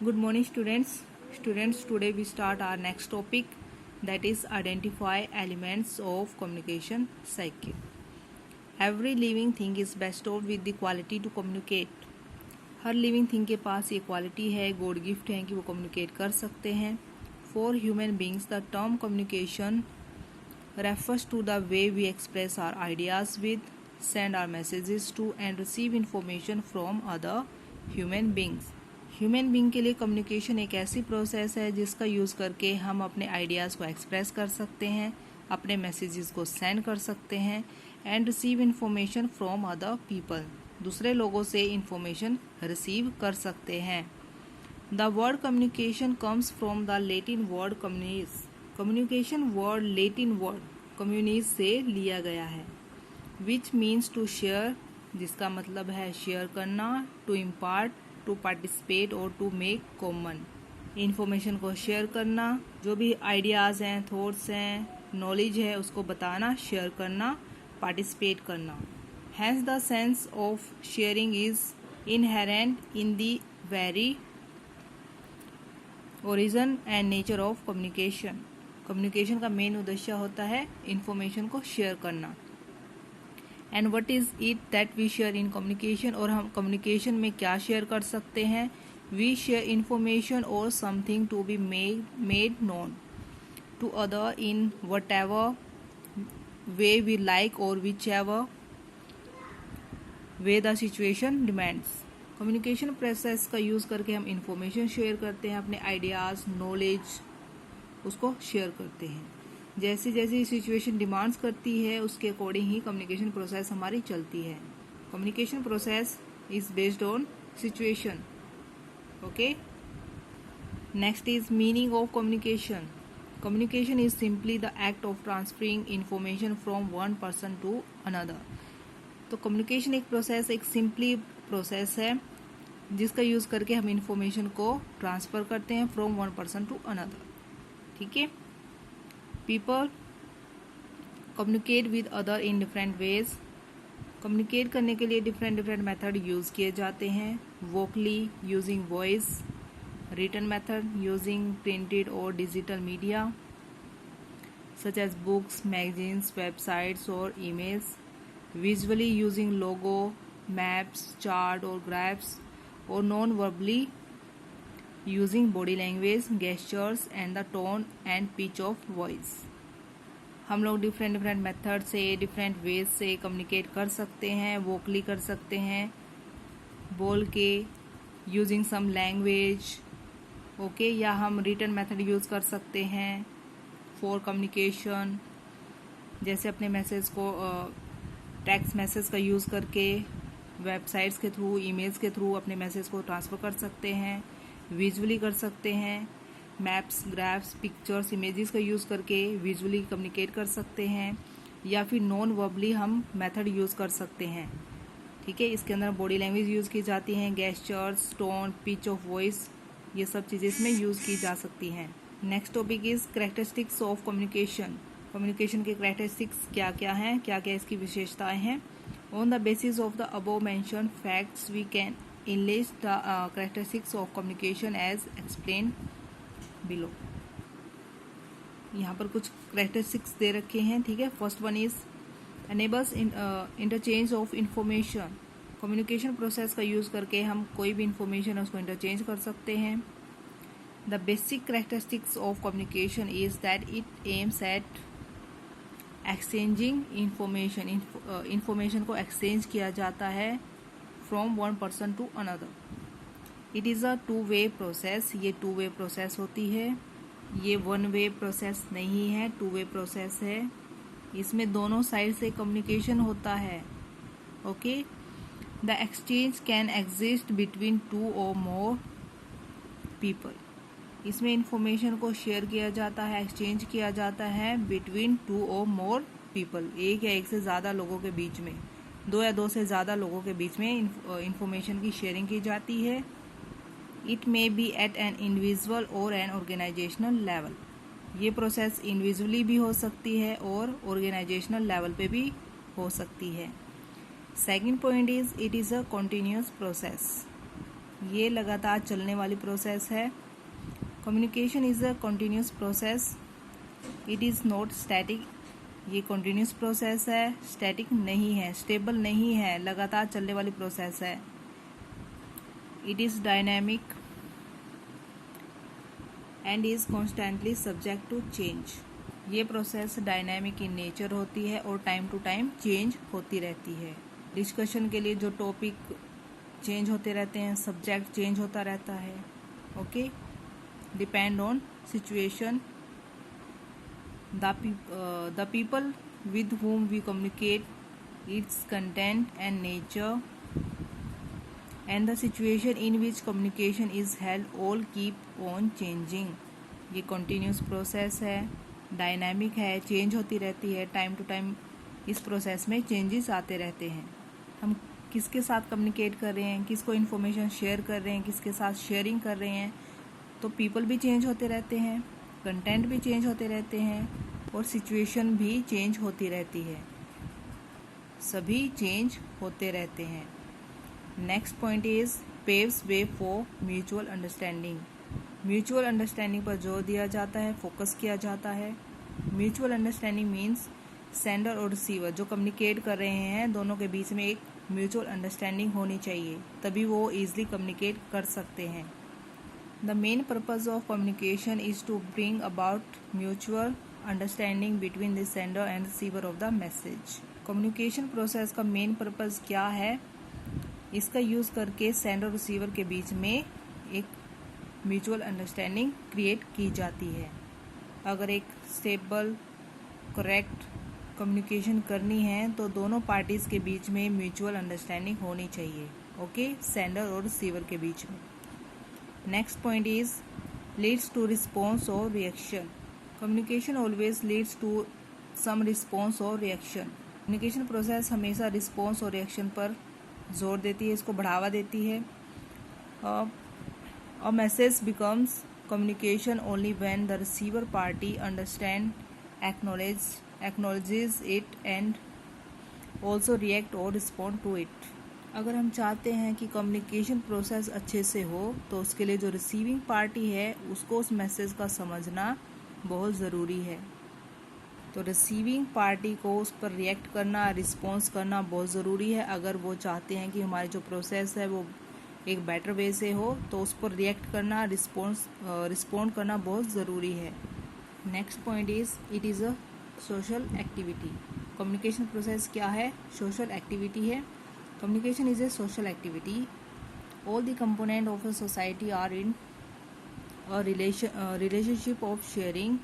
Good morning, students. Today we start our next topic, that is identify elements of communication cycle. Every living thing is bestowed with the quality to communicate. Her living thing के पास ये quality है, God gift है कि वो communicate कर सकते हैं. For human beings the term communication refers to the way we express our ideas with, send our messages to and receive information from other human beings. Human being के लिए communication एक ऐसी प्रोसेस है जिसका use करके हम अपने ideas को एक्सप्रेस कर सकते हैं, अपने मैसेजेस को सेंड कर सकते हैं and receive information from other people. दूसरे लोगों से इन्फॉर्मेशन रिसीव कर सकते हैं. The word communication comes from the Latin word communis. Communication word Latin word communis से लिया गया है. विच मीन्स टू शेयर, जिसका मतलब है शेयर करना, टू इम्पार्ट, टू पार्टिसिपेट और टू मेक कॉमन. इन्फॉर्मेशन को शेयर करना, जो भी आइडियाज़ हैं, थॉट्स हैं, नॉलेज है, उसको बताना, शेयर करना, पार्टिसिपेट करना. Hence the sense of sharing is inherent in the very origin and nature of communication. Communication का मेन उद्देश्य होता है इन्फॉर्मेशन को शेयर करना. And what is it that we share in communication, और हम कम्युनिकेशन में क्या शेयर कर सकते हैं. We share information or something to be made known to other in whatever way we like or whichever way the situation demands. Communication process का use करके हम इंफॉर्मेशन शेयर करते हैं, अपने आइडियाज़, नॉलेज उसको share करते हैं. जैसे जैसे सिचुएशन डिमांड्स करती है उसके अकॉर्डिंग ही कम्युनिकेशन प्रोसेस हमारी चलती है. Communication process is based on situation. Okay. Next is meaning of communication. Communication is simply the act of transferring information from one person to another. तो कम्युनिकेशन एक process, एक simply process है जिसका use करके हम इंफॉर्मेशन को transfer करते हैं from one person to another. ठीक है. People communicate with other in different ways. Communicate करने के लिए डिफरेंट मेथड यूज़ किए जाते हैं. Vocally using voice, written method using printed और digital media such as books, magazines, websites और emails. Visually using logo, maps, chart और graphs. और non verbally using body language, gestures and the tone and pitch of voice. हम लोग different method से, different ways से communicate कर सकते हैं. वोकली कर सकते हैं बोल के, यूजिंग सम लैंग्वेज, ओके, या हम रिटन मेथड यूज़ कर सकते हैं फॉर कम्युनिकेशन. जैसे अपने मैसेज को टेक्स्ट मैसेज का यूज़ करके वेबसाइट्स के थ्रू, ईमेल्स के थ्रू अपने मैसेज को ट्रांसफ़र कर सकते हैं. विजुअली कर सकते हैं. मैप्स, ग्राफ्स, पिक्चर्स, इमेजेस का यूज़ करके विजुअली कम्युनिकेट कर सकते हैं. या फिर नॉन वर्बली हम मेथड यूज़ कर सकते हैं. ठीक है. इसके अंदर बॉडी लैंग्वेज यूज़ की जाती हैं, gestures, tone, pitch of voice, ये सब चीज़ें इसमें यूज़ की जा सकती हैं. Next topic is characteristics of communication. Communication के कैरेक्टरिस्टिक्स क्या क्या हैं, क्या क्या इसकी विशेषताएं हैं. On the basis of the above mentioned facts we can enlist the characteristics of communication as explained below. यहाँ पर कुछ characteristics दे रखे हैं. ठीक है. First one is enables interchange of information. Communication process का यूज़ करके हम कोई भी इंफॉर्मेशन है उसको इंटरचेंज कर सकते हैं. The basic characteristics of communication is that it aims at exchanging information. Information को एक्सचेंज किया जाता है from one person to another. It is a two way process. ये टू वे प्रोसेस होती है. ये वन वे प्रोसेस नहीं है, टू वे प्रोसेस है. इसमें दोनों साइड से कम्युनिकेशन होता है. Okay. The exchange can exist between two और मोर पीपल. इसमें इंफॉर्मेशन को शेयर किया जाता है, एक्सचेंज किया जाता है बिटवीन टू और मोर पीपल. एक या एक से ज़्यादा लोगों के बीच में, दो या दो से ज़्यादा लोगों के बीच में इंफॉर्मेशन की शेयरिंग की जाती है. It may be at an individual और एन ऑर्गेनाइजेशनल लेवल. ये प्रोसेस इंडिविजुअली भी हो सकती है और ऑर्गेनाइजेशनल लेवल पे भी हो सकती है. Second point is it is a continuous process. ये लगातार चलने वाली प्रोसेस है। Communication is a continuous process, it is not static. ये कंटिन्यूस प्रोसेस है, स्टैटिक नहीं है, स्टेबल नहीं है, लगातार चलने वाली प्रोसेस है। It is dynamic and is constantly subject to change. ये प्रोसेस डायनामिक इन नेचर होती है और टाइम टू टाइम चेंज होती रहती है। डिस्कशन के लिए जो टॉपिक चेंज होते रहते हैं, सब्जेक्ट चेंज होता रहता है। Okay, depend on situation. The people with whom we communicate, its content and nature and the situation in which communication is held all keep on changing। ये continuous process है, dynamic है, change होती रहती है, time to time इस process में changes आते रहते हैं। हम किसके साथ कम्युनिकेट कर रहे हैं, किसको इन्फॉर्मेशन शेयर कर रहे हैं, किसके साथ शेयरिंग कर रहे हैं, तो पीपल भी चेंज होते रहते हैं, कंटेंट भी चेंज होते रहते हैं और सिचुएशन भी चेंज होती रहती है। सभी चेंज होते रहते हैं। Next point is paves way for mutual understanding. Mutual understanding पर जोर दिया जाता है, फोकस किया जाता है। म्यूचुअल अंडरस्टैंडिंग मीन्स सेंडर और रिसीवर जो कम्युनिकेट कर रहे हैं, दोनों के बीच में एक म्यूचुअल अंडरस्टैंडिंग होनी चाहिए, तभी वो ईजिली कम्युनिकेट कर सकते हैं। The main purpose of communication is to bring about mutual understanding between the sender and receiver of the message. Communication process का मेन पर्पज क्या है? इसका यूज़ करके सेंडर और रिसीवर के बीच में एक म्यूचुअल अंडरस्टैंडिंग क्रिएट की जाती है। अगर एक स्टेबल करेक्ट कम्युनिकेशन करनी है तो दोनों पार्टीज़ के बीच में म्यूचुअल अंडरस्टैंडिंग होनी चाहिए। ओके, सेंडर और रिसीवर के बीच में। Next point is leads to response और reaction. Communication always leads to some response और रिएक्शन। कम्युनिकेशन प्रोसेस हमेशा रिस्पॉन्स और रिएक्शन पर जोर देती है, इसको बढ़ावा देती है। A message becomes communication only when the receiver party understand, acknowledges it and also react or respond to it। अगर हम चाहते हैं कि कम्युनिकेशन प्रोसेस अच्छे से हो तो उसके लिए जो रिसीविंग पार्टी है उसको उस मैसेज का समझना बहुत ज़रूरी है। तो रिसीविंग पार्टी को उस पर रिएक्ट करना, रिस्पॉन्स करना बहुत ज़रूरी है। अगर वो चाहते हैं कि हमारी जो प्रोसेस है वो एक बेटर वे से हो तो उस पर रिएक्ट करना, रिस्पॉन्ड करना बहुत ज़रूरी है। Next point is it is a social activity. Communication process क्या है? सोशल एक्टिविटी है। Communication is a social activity. All the component of a society are in a relationship of sharing,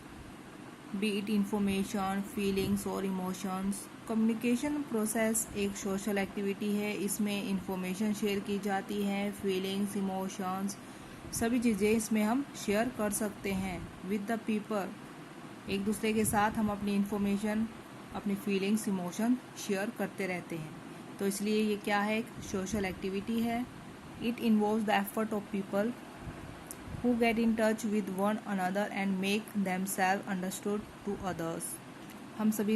be it information, feelings और emotions. Communication process एक social activity है। इसमें information share की जाती है, फीलिंग्स, इमोशंस, सभी चीज़ें इसमें हम शेयर कर सकते हैं विद द पीपल। एक दूसरे के साथ हम अपनी इंफॉर्मेशन, अपनी फीलिंग्स, इमोशन शेयर करते रहते हैं। तो इसलिए ये क्या है? एक सोशल एक्टिविटी है। It involves the effort of people who get in touch with one another and make themselves understood to others। हम सभी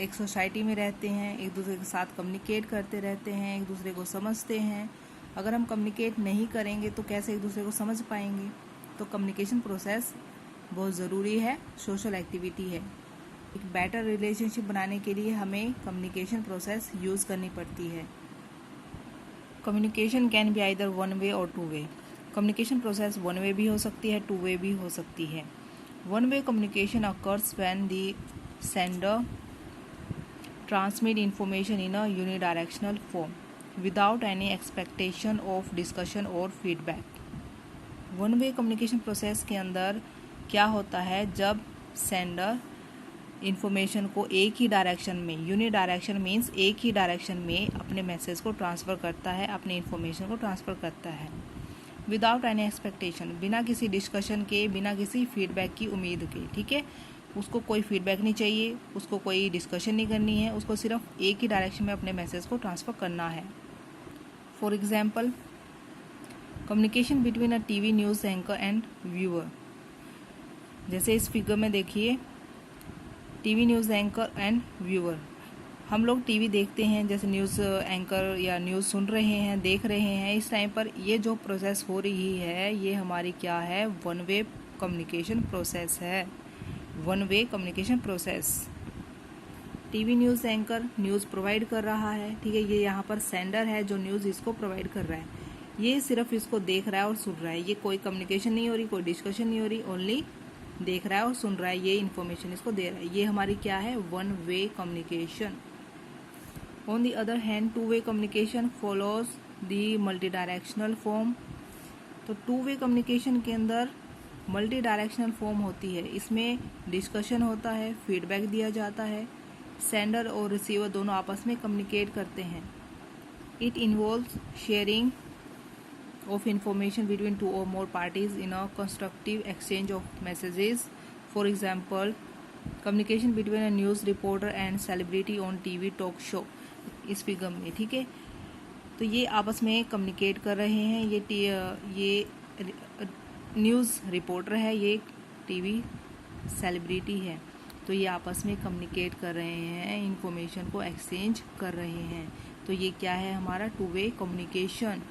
एक सोसाइटी में रहते हैं, एक दूसरे के साथ कम्युनिकेट करते रहते हैं, एक दूसरे को समझते हैं। अगर हम कम्युनिकेट नहीं करेंगे तो कैसे एक दूसरे को समझ पाएंगे? तो कम्युनिकेशन प्रोसेस बहुत ज़रूरी है, सोशल एक्टिविटी है। एक बेटर रिलेशनशिप बनाने के लिए हमें कम्युनिकेशन प्रोसेस यूज़ करनी पड़ती है। Communication can be either one way और two way. Communication process one way भी हो सकती है, टू वे भी हो सकती है। One way communication occurs when the sender transmit information in a unidirectional form without any expectation of discussion और feedback. One way communication process के अंदर क्या होता है? जब सेंडर इंफॉर्मेशन को एक ही डायरेक्शन में, यूनिडायरेक्शन मीन्स एक ही डायरेक्शन में अपने मैसेज को ट्रांसफ़र करता है, अपने इंफॉर्मेशन को ट्रांसफ़र करता है विदाउट एनी एक्सपेक्टेशन, बिना किसी डिस्कशन के, बिना किसी फीडबैक की उम्मीद के। ठीक है, उसको कोई फीडबैक नहीं चाहिए, उसको कोई डिस्कशन नहीं करनी है, उसको सिर्फ एक ही डायरेक्शन में अपने मैसेज को ट्रांसफ़र करना है। For example, communication between a TV news anchor and viewer. जैसे इस फिगर में देखिए, TV news anchor and viewer. हम लोग टीवी देखते हैं, जैसे न्यूज़ एंकर या न्यूज़ सुन रहे हैं, देख रहे हैं, इस टाइम पर ये जो प्रोसेस हो रही है ये हमारी क्या है, वन वे कम्युनिकेशन प्रोसेस है, one way communication process. TV news anchor news provide कर रहा है, ठीक है, ये यहाँ पर सेंडर है जो न्यूज़ इसको प्रोवाइड कर रहा है, ये सिर्फ इसको देख रहा है और सुन रहा है, ये कोई कम्युनिकेशन नहीं हो रही, कोई डिस्कशन नहीं हो रही, ओनली देख रहा है और सुन रहा है, ये इन्फॉर्मेशन इसको दे रहा है, ये हमारी क्या है, one way communication. On the other hand to way communication follows the multi directional form. तो टू वे कम्युनिकेशन के अंदर मल्टी डायरेक्शनल फॉर्म होती है, इसमें डिस्कशन होता है, फीडबैक दिया जाता है, सेंडर और रिसीवर दोनों आपस में कम्युनिकेट करते हैं। It involves sharing of information between two or more parties in a constructive exchange of messages. For example, communication between a news reporter and celebrity on TV talk show. इस figure में, ठीक है, तो ये आपस में कम्युनिकेट कर रहे हैं, ये न्यूज़ रिपोर्टर है, ये टीवी सेलिब्रिटी है, तो ये आपस में कम्युनिकेट कर रहे हैं, इंफॉर्मेशन को एक्सचेंज कर रहे हैं, तो ये क्या है हमारा टू वे कम्युनिकेशन।